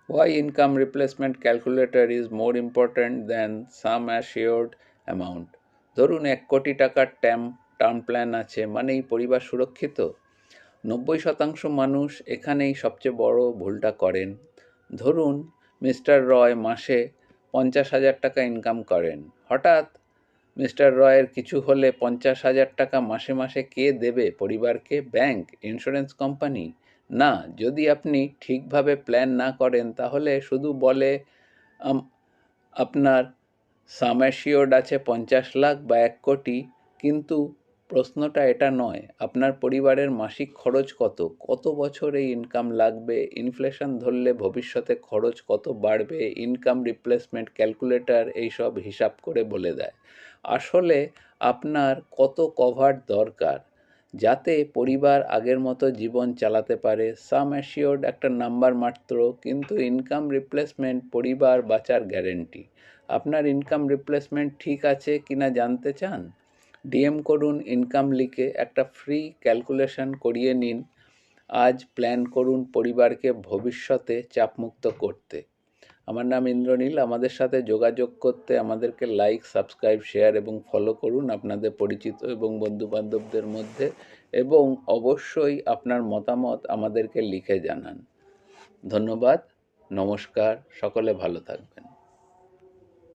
Why income replacement calculator is more important than sum assured amount? ধরুন 1 কোটি টাকার term plan আছে, মানেই পরিবার সুরক্ষিত? 90% মানুষ এখানেই সবচেয়ে বড় ভুলটা করেন। ধরুন মিস্টার রয় মাসে 50,000 টাকা ইনকাম করেন। হঠাৎ মিস্টার রয়ের কিছু হলে 50,000 টাকা মাসে মাসে কে দেবে পরিবারকে? ব্যাংক? Insurance company? না। যদি আপনি ঠিকভাবে প্ল্যান না করেন তাহলে শুধু বলে আপনার সাম অ্যাসিওর্ড আছে 50 লাখ বা 1 কোটি, কিন্তু প্রশ্নটা এটা নয় আপনার পরিবারের মাসিক খরচ কত, কত বছর এই ইনকাম লাগবে, ইনফ্লেশন ধরলে ভবিষ্যতে খরচ কত বাড়বে। ইনকাম রিপ্লেসমেন্ট ক্যালকুলেটর এইসব হিসাব করে বলে দেয় আসলে আপনার কত কভার দরকার যাতে পরিবার আগের মতো জীবন চালাতে পারে। সাম অ্যাসিওর্ড একটা নাম্বার মাত্র, কিন্তু ইনকাম রিপ্লেসমেন্ট পরিবার বাঁচার গ্যারেন্টি। আপনার ইনকাম রিপ্লেসমেন্ট ঠিক আছে কিনা জানতে চান? ডিএম করুন ইনকাম লিখে, একটা ফ্রি ক্যালকুলেশন করিয়ে নিন। আজ প্ল্যান করুন পরিবারকে ভবিষ্যতে চাপমুক্ত করতে। আমার নাম ইন্দ্রনীল। আমাদের সাথে যোগাযোগ করতে আমাদেরকে লাইক, সাবস্ক্রাইব, শেয়ার এবং ফলো করুন আপনাদের পরিচিত এবং বন্ধুবান্ধবদের মধ্যে, এবং অবশ্যই আপনার মতামত আমাদেরকে লিখে জানান। ধন্যবাদ। নমস্কার। সকলে ভালো থাকবেন।